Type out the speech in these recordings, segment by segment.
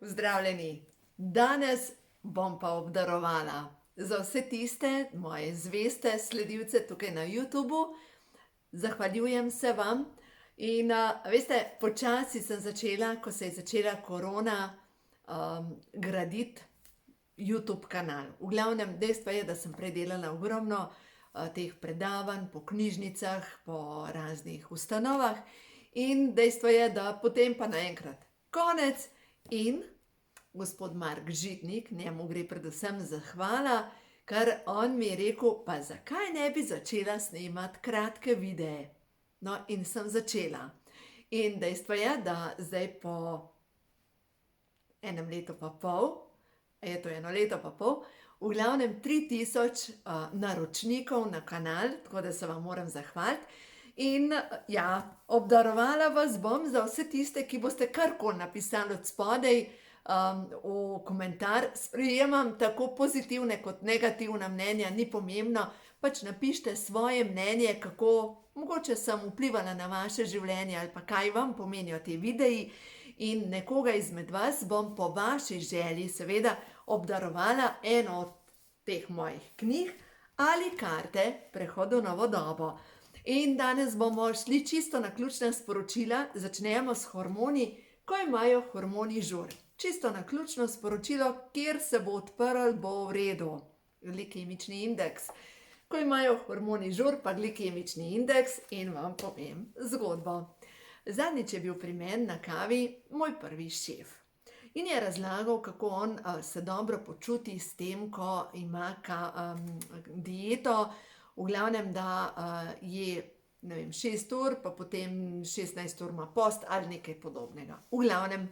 Pozdravljeni! Danes bom pa obdarovala za vse tiste moje zveste sledilce tukaj na YouTubu. Zahvaljujem se vam in veste, počasi sem začela, ko se je začela korona, graditi YouTube kanal. V glavnem, dejstvo je, da sem predelala ogromno teh predavanj po knjižnicah, po raznih ustanovah in dejstvo je, da potem pa naenkrat konec. In gospod Mark Žitnik, njemu gre predvsem zahvala, ker on mi je rekel, pa zakaj ne bi začela snemati kratke videe. No, in sem začela. In dejstvo je, da zdaj po enem letu pa pol, je to 1 leto pa pol, v glavnem 3000 naročnikov na kanal, tako da se vam moram zahvaliti. In ja, obdarovala vas bom za vse tiste, ki boste karkoli napisali od spodaj v komentar. Sprejemam tako pozitivne kot negativna mnenja, ni pomembno. Pač napišite svoje mnenje, kako mogoče sem vplivala na vaše življenje ali pa kaj vam pomenijo te videi. In nekoga izmed vas bom po vaši želji seveda obdarovala eno od teh mojih knjig ali karte Prehod v novo dobo. In danes bomo šli čisto na ključna sporočila, začnemo s hormoni, ko imajo hormoni žur. Čisto na ključno sporočilo, kjer se bo odprl, bo v redu. Glikemični indeks. Ko imajo hormoni žur, pa glikemični indeks in vam povem zgodbo. Zadnjič je bil pri meni na kavi moj prvi šef. In je razlagal, kako on se dobro počuti s tem, ko ima dieto, v glavnem, da je, ne vem, 6 ur, pa potem 16 ur ima post ali nekaj podobnega. V glavnem,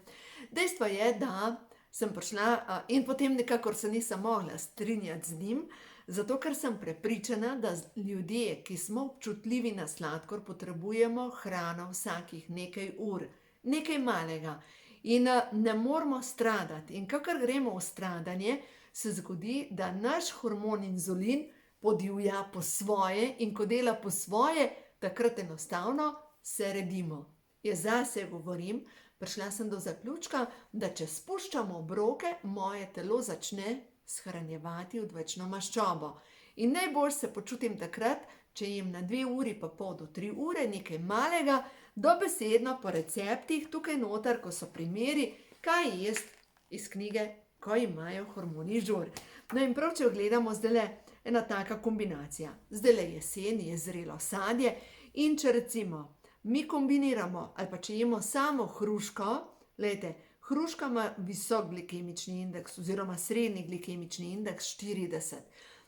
dejstvo je, da sem prišla in potem nekakor se nisem mogla strinjati z njim, zato ker sem prepričana, da ljudje, ki smo občutljivi na sladkor, potrebujemo hrano vsakih nekaj ur, nekaj malega. In ne moramo stradati. In kakor gremo v stradanje, se zgodi, da naš hormon inzulin podivja po svoje in ko dela po svoje, takrat enostavno se redimo. Jaz zase govorim, prišla sem do zaključka, da če spuščamo obroke, moje telo začne shranjevati odvečno maščobo. In najbolj se počutim takrat, če jem na 2 uri pa pol do 3 ure nekaj malega, dobesedno po receptih tukaj noter, ko so primeri, kaj jesti iz knjige, ko imajo hormoni žur. No in prav, če gledamo zdajle ena taka kombinacija. Zdajle jesen je zrelo sadje in če recimo mi kombiniramo ali pa če jemo samo hruško, glejte, hruška ima visok glikemični indeks oziroma srednji glikemični indeks 40.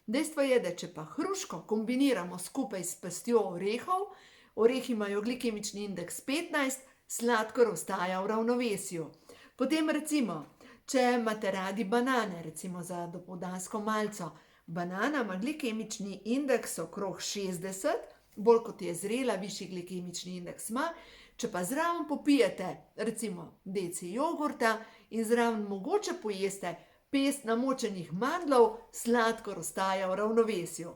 Dejstvo je, da če pa hruško kombiniramo skupaj s pestjo orehov, orehi imajo glikemični indeks 15, sladkor ostaja v ravnovesju. Potem recimo, če imate radi banane, recimo za dopoldansko malico, banana ima glikemični indeks okrog 60, bolj kot je zrela, višji glikemični indeks ima. Če pa zraven popijete, recimo deci jogurta in zraven mogoče pojeste pest namočenih mandljev, sladkor ostaja v ravnovesju.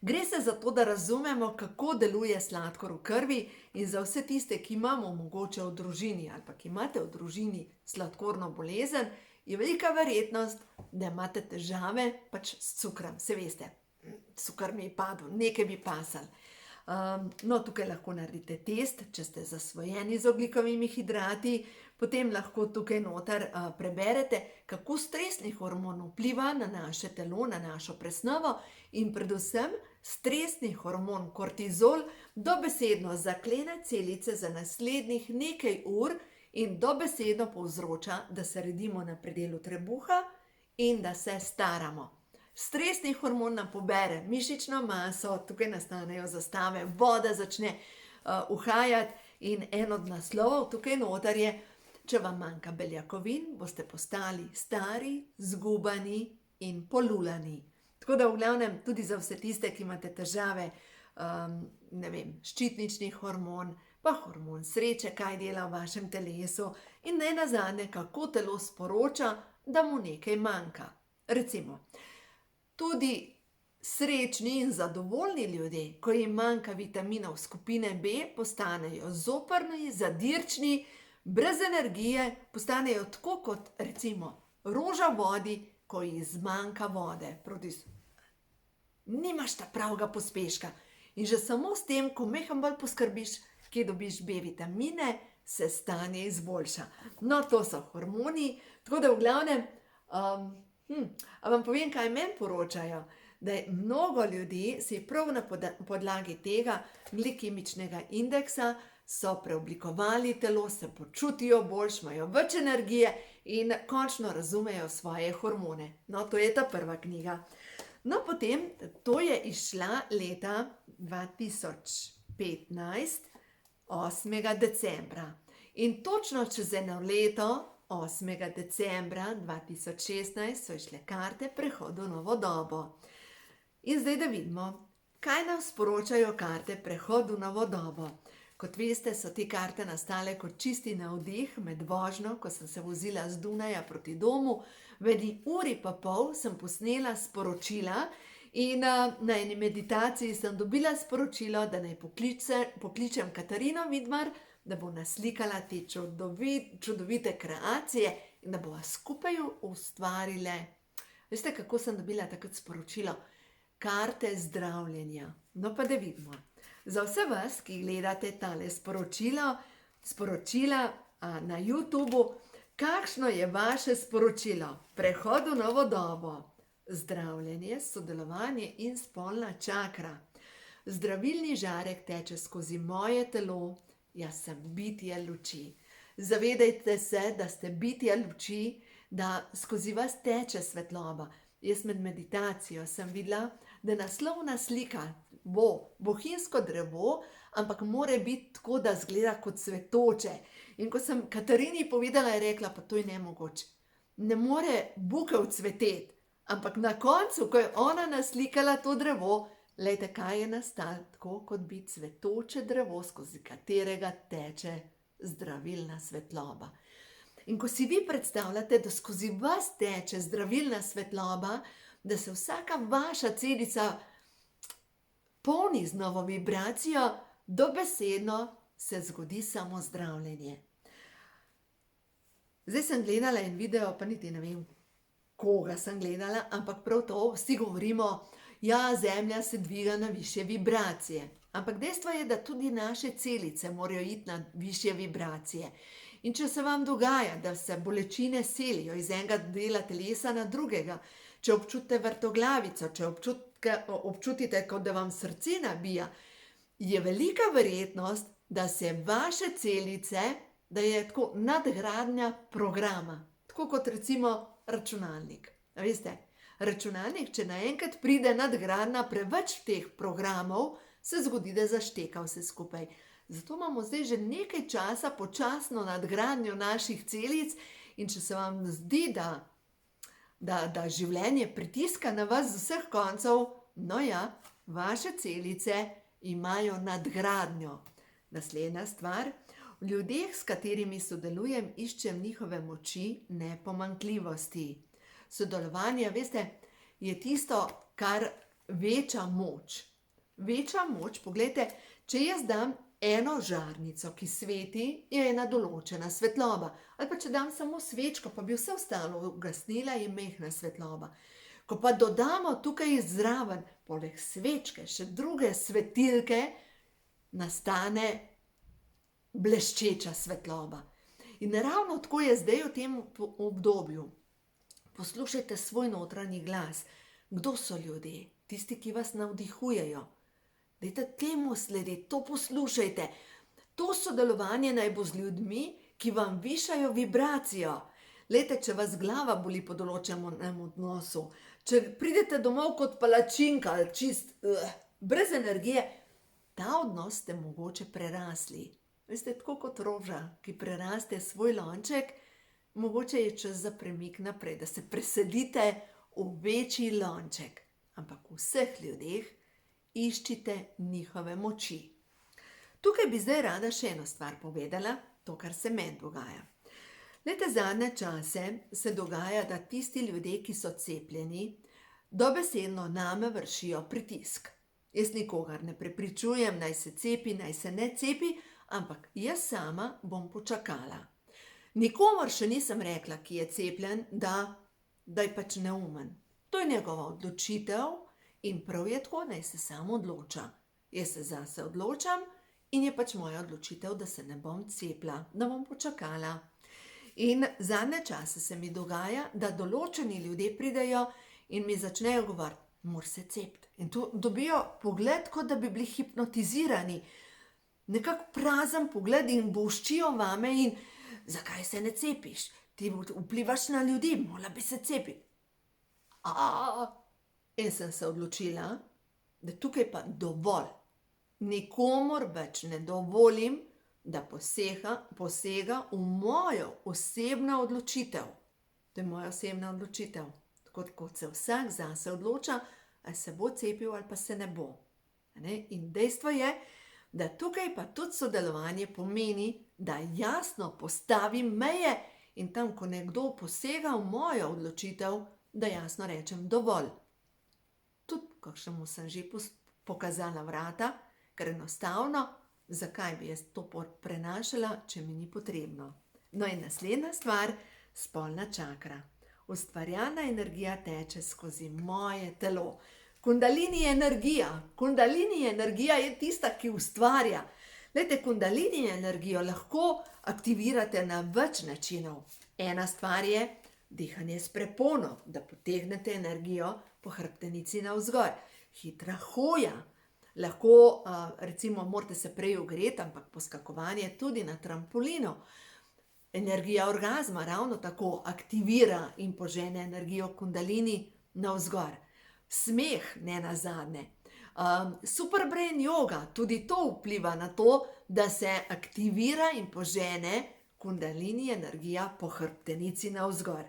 Gre se za to, da razumemo, kako deluje sladkor v krvi in za vse tiste, ki imamo mogoče v družini ali pa ki imate v družini sladkorno bolezen, je velika verjetnost, da imate težave pač s cukrom. Se veste, cukor mi je padel, nekaj bi pasalo. No, tukaj lahko naredite test, če ste zasvojeni z ogljikovimi hidrati, potem lahko tukaj noter preberete, kako stresni hormon vpliva na naše telo, na našo presnovo in predvsem stresni hormon kortizol dobesedno zaklene celice za naslednjih nekaj ur in dobesedno povzroča, da se redimo na predelu trebuha in da se staramo. Stresni hormon nam pobere mišično maso, tukaj nastanejo zastave, voda začne uhajati in en od naslovov tukaj noter je, če vam manjka beljakovin, boste postali stari, zgubani in polulani. Tako da v glavnem tudi za vse tiste, ki imate težave, ne vem, ščitnični hormon, pa hormon sreče, kaj dela v vašem telesu in nenazadnje, kako telo sporoča, da mu nekaj manjka. Recimo, tudi srečni in zadovoljni ljudje, ko jim manjka vitaminov skupine B, postanejo zoprni, zadirčni, brez energije postanejo tako kot recimo roža v vodi, ko ji zmanjka vode. Nimaš ta pravega pospeška. In že samo s tem, ko mehko bolj poskrbiš, kje dobiš B vitamine, se stanje izboljša. No, to so hormoni, tako da v glavnem, a vam povem, kaj meni poročajo, da je mnogo ljudi si prav na podlagi tega glikemičnega indeksa so preoblikovali telo, se počutijo boljše, imajo več energije in končno razumejo svoje hormone. No, to je ta prva knjiga. No, potem, to je izšla leta 2015, 8. decembra. In točno čez eno leto, 8. decembra 2016, so išle karte prehodu v novo dobo. In zdaj da vidimo, kaj nam sporočajo karte prehod v novo dobo. Kot veste, so te karte nastale kot čisti navdih med vožnjo, ko sem se vozila z Dunaja proti domu. V eni uri pa pol sem posnela sporočila in na eni meditaciji sem dobila sporočilo, da naj pokličem Katarino Vidmar, da bo naslikala te čudovite kreacije in da bova skupaj ustvarile. Veste, kako sem dobila takrat sporočilo? Karte zdravljenja. No pa da vidimo. Za vse vas, ki gledate tale sporočila na YouTubu, kakšno je vaše sporočilo? Prehod v novo dobo. Zdravljenje, sodelovanje in spolna čakra. Zdravilni žarek teče skozi moje telo, jaz sem bitje luči. Zavedajte se, da ste bitje luči, da skozi vas teče svetloba. Jaz med meditacijo sem videla, da naslovna slika bo bohinjsko drevo, ampak mora biti tako, da zgleda kot cvetoče. In ko sem Katarini povedala, je rekla, pa to je nemogoče. Ne more bukev cveteti, ampak na koncu, ko je ona naslikala to drevo, glejte, kaj je nastalo, tako kot bi cvetoče drevo, skozi katerega teče zdravilna svetloba. In ko si vi predstavljate, da skozi vas teče zdravilna svetloba, da se vsaka vaša celica polni z novo vibracijo, dobesedno se zgodi samo zdravljenje. Zdaj sem gledala en video, pa niti ne vem, koga sem gledala, ampak prav to, vsi govorimo, ja, zemlja se dviga na višje vibracije. Ampak dejstvo je, da tudi naše celice morajo iti na višje vibracije. In če se vam dogaja, da se bolečine selijo iz enega dela telesa na drugega, če občutite vrtoglavico, če občutite, kot da vam srce nabija, je velika verjetnost, da se vaše celice, da je tako nadgradnja programa. Tako kot recimo računalnik. Veste, računalnik, če naenkrat pride nadgradnja preveč teh programov, se zgodi, da zašteka vse skupaj. Zato imamo zdaj že nekaj časa počasno nadgradnjo naših celic in če se vam zdi, da življenje pritiska na vas z vseh koncev, no ja, vaše celice imajo nadgradnjo. Naslednja stvar, v ljudeh, s katerimi sodelujem, iščem njihove moči, ne pomanjkljivosti. Sodelovanje, veste, je tisto, kar veča moč. Veča moč, poglejte, če jaz dam eno žarnico, ki sveti, je ena določena svetloba. Ali pa če dam samo svečko, pa bi vse ostalo ugasnila, je mehna svetloba. Ko pa dodamo tukaj zraven, poleg svečke, še druge svetilke, nastane bleščeča svetloba. In ravno tako je zdaj v tem obdobju. Poslušajte svoj notranji glas. Kdo so ljudje? Tisti, ki vas navdihujejo. Dajte temu slediti, to poslušajte. To sodelovanje naj bo z ljudmi, ki vam višajo vibracijo. Glejte, če vas glava boli po določenem odnosu, če pridete domov kot palačinka, brez energije, ta odnos ste mogoče prerasli. Veste, tako kot roža, ki preraste svoj lonček, mogoče je čas za premik naprej, da se preselite v večji lonček. Ampak v vseh ljudeh iščite njihove moči. Tukaj bi zdaj rada še eno stvar povedala, to, kar se meni dogaja. Glejte, zadnje čase se dogaja, da tisti ljudje, ki so cepljeni, dobesedno name vršijo pritisk. Jaz nikogar ne prepričujem, naj se cepi, naj se ne cepi, ampak jaz sama bom počakala. Nikomur še nisem rekla, ki je cepljen, da je pač neumen. To je njegova odločitev in prav je tako, naj se sam odloča. Jaz se zase odločam in je pač moja odločitev, da se ne bom cepila, da bom počakala. In zadnje čase se mi dogaja, da določeni ljudje pridejo in mi začnejo govoriti, moraš se cepiti. In tu dobijo pogled, kot da bi bili hipnotizirani. Nekako prazen pogled in bolščijo vame in zakaj se ne cepiš? Ti vplivaš na ljudi, morala bi se cepiti. In sem se odločila, da tukaj pa dovolj. Nikomur več ne dovolim, da posega v mojo osebno odločitev. To je moja osebna odločitev. Tako kot se vsak zase odloča, ali se bo cepil ali pa se ne bo. In dejstvo je, da tukaj pa tudi sodelovanje pomeni, da jasno postavim meje in tam, ko nekdo posega v mojo odločitev, da jasno rečem dovolj. Tudi kakšnemu sem že pokazala vrata, ker enostavno, zakaj bi jaz to prenašala, če mi ni potrebno. No in naslednja stvar, spolna čakra. Ustvarjalna energija teče skozi moje telo. Kundalini energija je tista, ki ustvarja. Glejte, kundalini energijo lahko aktivirate na več načinov. Ena stvar je dihanje s prepono, da potegnete energijo po hrbtenici navzgor. Hitra hoja. Lahko, recimo, morate se prej ogreti, ampak poskakovanje tudi na trampolinu. Energija orgazma ravno tako aktivira in požene energijo kundalini navzgor. Smeh, ne nazadnje. Super brain yoga, tudi to vpliva na to, da se aktivira in požene kundalini energija po hrbtenici navzgor.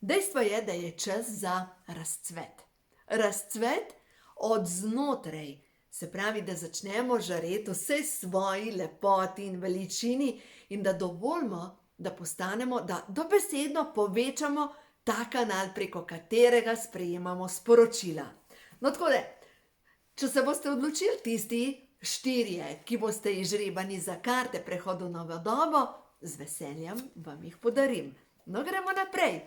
Dejstvo je, da je čas za razcvet. Razcvet od znotraj. Se pravi, da začnemo žareti vsej svoji lepoti in veličini in da dovolimo, da postanemo, da dobesedno povečamo ta kanal, preko katerega sprejemamo sporočila. No, tako da, če se boste odločili tisti 4, ki boste izžrebani za karte prehodu v novo dobo, z veseljem vam jih podarim. No, gremo naprej.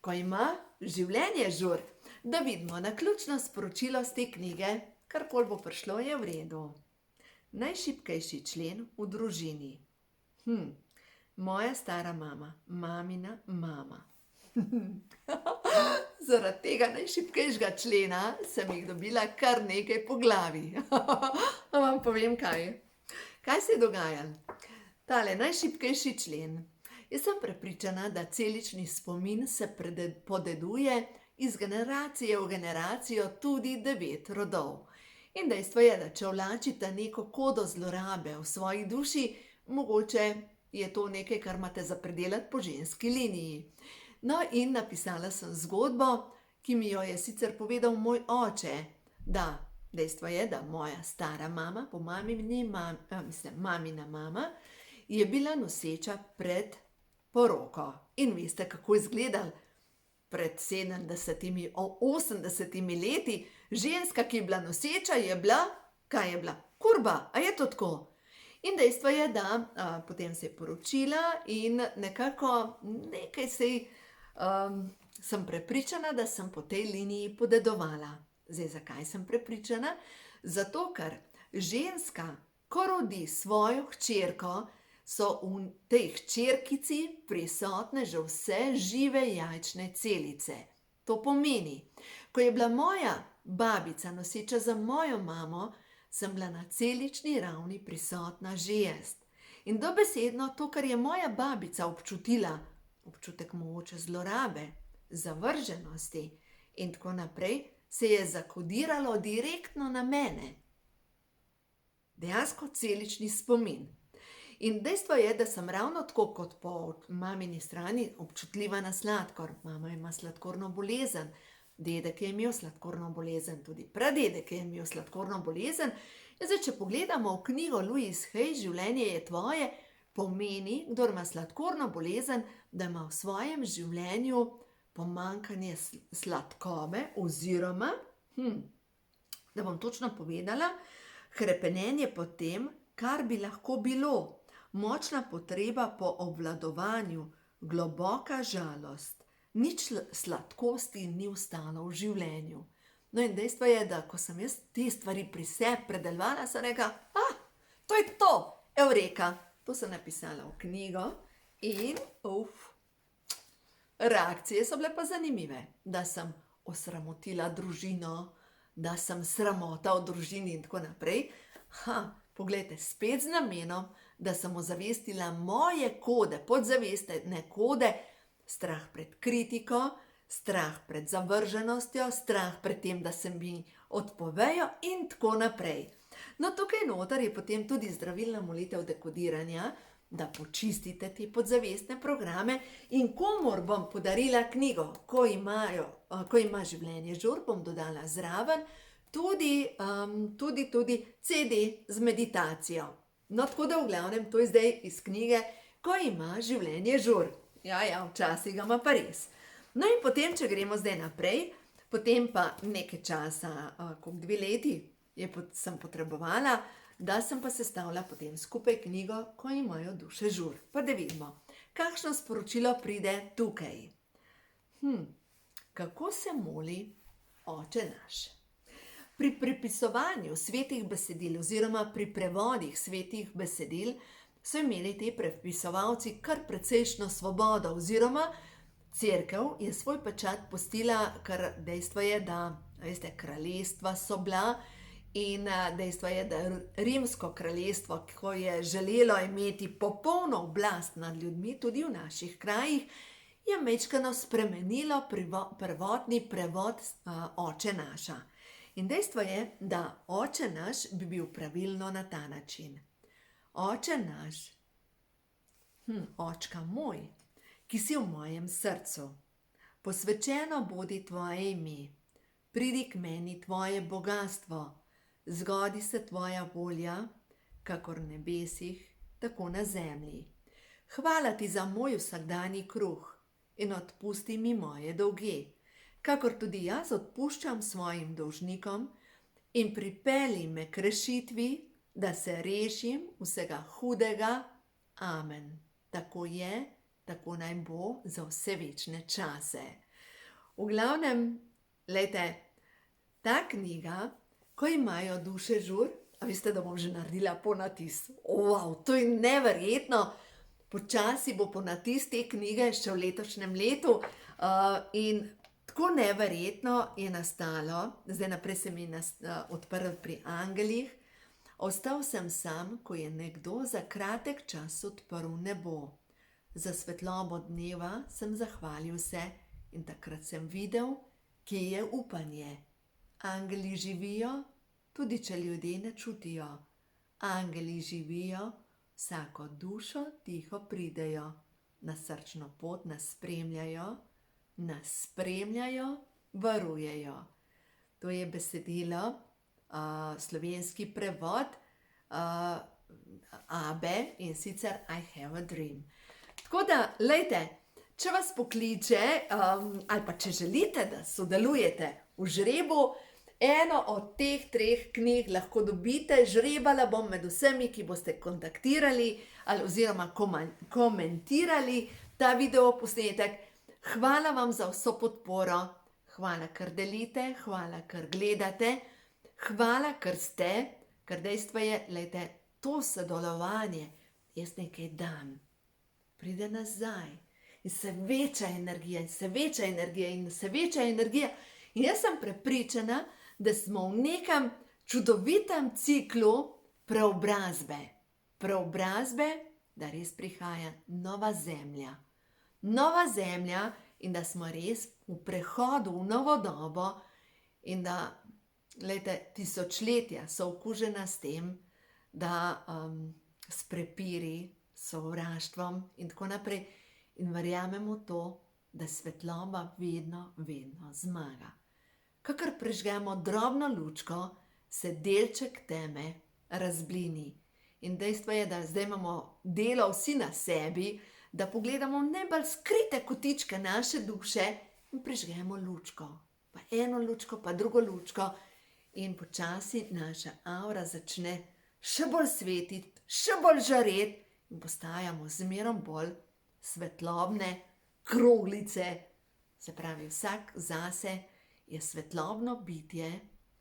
Ko ima življenje žur, da vidimo naključno sporočilo z te knjige, karkoli bo prišlo, je v redu. Najšibkejši člen v družini. Moja stara mama, mamina mama. Zaradi tega najšibkejšega člena sem jih dobila kar nekaj po glavi. Vam povem kaj. Kaj se je dogajalo? Tale najšibkejši člen. Jaz sem prepričana, da celični spomin se podeduje iz generacije v generacijo tudi 9 rodov. In dejstvo je, da če vlačite neko kodo zlorabe v svoji duši, mogoče je to nekaj, kar imate za predelati po ženski liniji. No in napisala sem zgodbo, ki mi jo je sicer povedal moj oče, da dejstvo je, da moja stara mama, po mamina mama, je bila noseča pred poroko. In veste, kako je izgledal pred 70, 80 leti, ženska, ki je bila noseča, je bila, kaj je bila? Kurba, a je to tako? In dejstvo je, da potem se je poročila in nekako nekaj sem prepričana, da sem po tej liniji podedovala. Zdaj, zakaj sem prepričana? Zato, ker ženska, ko rodi svojo hčerko, so v tej hčerkici prisotne že vse žive jajčne celice. To pomeni, ko je bila moja babica noseča za mojo mamo, sem bila na celični ravni prisotna že jaz. In dobesedno to, kar je moja babica občutila, občutek mogoče zlorabe, zavrženosti in tako naprej, se je zakodiralo direktno na mene. Dejansko celični spomin. In dejstvo je, da sem ravno tako kot po mamini strani občutljiva na sladkor. Mama ima sladkorno bolezen, dedek je imel sladkorno bolezen, tudi pradedek je imel sladkorno bolezen. In zdaj, če pogledamo v knjigo Louise Hay, Življenje je tvoje, pomeni, kdor ima sladkorno bolezen, da ima v svojem življenju pomanjkanje sladkobe oziroma, da bom točno povedala, hrepenenje po tem, kar bi lahko bilo. Močna potreba po obvladovanju, globoka žalost, nič sladkosti ni ostalo v življenju. No in dejstvo je, da ko sem jaz te stvari pri sebi predelovala, sem rekla, to je to, Eureka. To sem napisala v knjigo in reakcije so bile pa zanimive, da sem osramotila družino, da sem sramota v družini in tako naprej. Poglejte, spet z namenom, da sem ozavestila moje kode, podzavestne kode, strah pred kritiko, strah pred zavrženostjo, strah pred tem, da se mi odpovejo in tako naprej. No, tukaj noter je potem tudi zdravilna molitev dekodiranja, da počistite te podzavestne programe in komur bom podarila knjigo, ko ima življenje žur, bom dodala zraven tudi CD z meditacijo. No, tako da v glavnem to je zdaj iz knjige, ko ima življenje žur. Ja, včasih ga ima pa res. No in potem, če gremo zdaj naprej, potem pa nekaj časa, 2 leti sem potrebovala, da sem pa sestavila potem skupaj knjigo, ko imajo duše žur. Pa da vidimo, kakšno sporočilo pride tukaj. Kako se moli Oče naš? Pri prepisovanju svetih besedil oziroma pri prevodih svetih besedil so imeli ti prepisovalci kar precejšno svobodo oziroma Cerkev je svoj pečat pustila, ker dejstvo je, da kraljestva so bila in dejstvo je, da Rimsko kraljestvo, ko je želelo imeti popolno oblast nad ljudmi, tudi v naših krajih, je majčkeno spremenilo prvotni prevod Oče naša. In dejstvo je, da Oče naš bi bil pravilno na ta način. Oče naš, očka moj, ki si v mojem srcu, posvečeno bodi tvoje ime, pridi k meni tvoje bogastvo, zgodi se tvoja volja, kakor v nebesih, tako na zemlji. Hvala ti za moj vsakdanji kruh in odpusti mi moje dolge, kakor tudi jaz odpuščam svojim dolžnikom in pripelji me k rešitvi, da se rešim vsega hudega. Amen. Tako je, tako naj bo za vse večne čase. V glavnem, glejte, ta knjiga, ko imajo duše žur, a veste, da bom že naredila ponatis. To je neverjetno. Počasi bo ponatis te knjige še v letošnjem letu in tako neverjetno je nastalo, zdaj naprej se mi odprl pri angelih, ostal sem sam, ko je nekdo za kratek čas odprl nebo. Za svetlobo dneva sem zahvalil se in takrat sem videl, kje je upanje. Angeli živijo, tudi če ljudje ne čutijo. Angeli živijo, vsako dušo tiho pridejo, na srčno pot nas spremljajo, varujejo. To je besedilo, slovenski prevod Abbe in sicer I have a dream. Tako da, lejte, če vas pokliče ali pa če želite, da sodelujete v žrebu, eno od teh 3 knjig lahko dobite. Žrebala bom med vsemi, ki boste kontaktirali oziroma komentirali ta videoposnetek. Hvala vam za vso podporo, hvala, ker delite, hvala, ker gledate, hvala, ker ste, ker dejstvo je, lejte, to sodelovanje, jaz nekaj dam, pride nazaj in se veča energija in se veča energija in se veča energija. In jaz sem prepričana, da smo v nekem čudovitem ciklu preobrazbe, da res prihaja nova zemlja in da smo res v prehodu v novo dobo in da, glejte, tisočletja so okužena s tem, da s prepiri, sovraštvom in tako naprej in verjamemo to, da svetloba vedno zmaga. Kakor prežgemo drobno lučko, se delček teme razblini. In dejstvo je, da zdaj imamo delo vsi na sebi, da pogledamo najbolj skrite kotičke naše duše in prižgemo lučko. Pa eno lučko, pa drugo lučko in počasi naša avra začne še bolj svetiti, še bolj žareti in postajamo zmerom bolj svetlobne kroglice, se pravi, vsak zase je svetlobno bitje,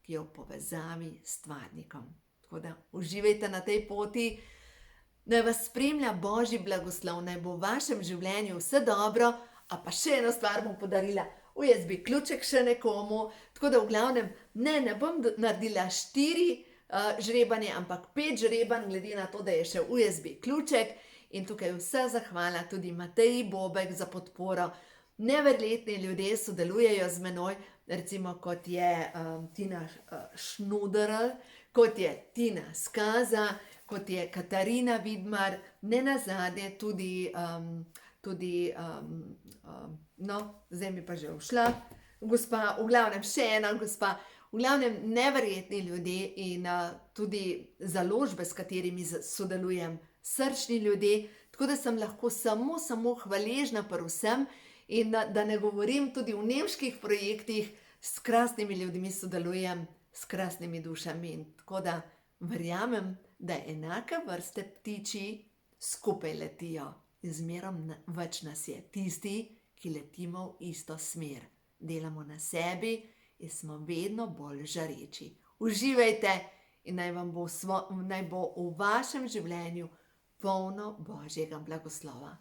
ki je v povezavi s stvarnikom. Tako da uživajte na tej poti, naj vas spremlja Božji blagoslov, naj bo v vašem življenju vse dobro, a pa še eno stvar bom podarila, USB ključek še nekomu, tako da v glavnem ne bom naredila 4 žrebanje, ampak 5 žrebanj, glede na to, da je še USB ključek. In tukaj vsa zahvala tudi Mateji Bobek za podporo. Neverjetni ljudje sodelujejo z menoj, recimo kot je Tina Šnuderl, kot je Tina Skaza, kot je Katarina Vidmar, nenazadnje tudi, no, zdaj mi pa že ušla, gospa, v glavnem še ena gospa, v glavnem neverjetni ljudje in tudi založbe, s katerimi sodelujem, srčni ljudje, tako da sem lahko samo hvaležna pri vsem in da ne govorim tudi v nemških projektih, s krasnimi ljudmi sodelujem, s krasnimi dušami in tako da verjamem, da enake vrste ptiči skupaj letijo in zmerom več nas je tisti, ki letimo v isto smer. Delamo na sebi in smo vedno bolj žareči. Uživajte in naj bo v vašem življenju polno Božjega blagoslova.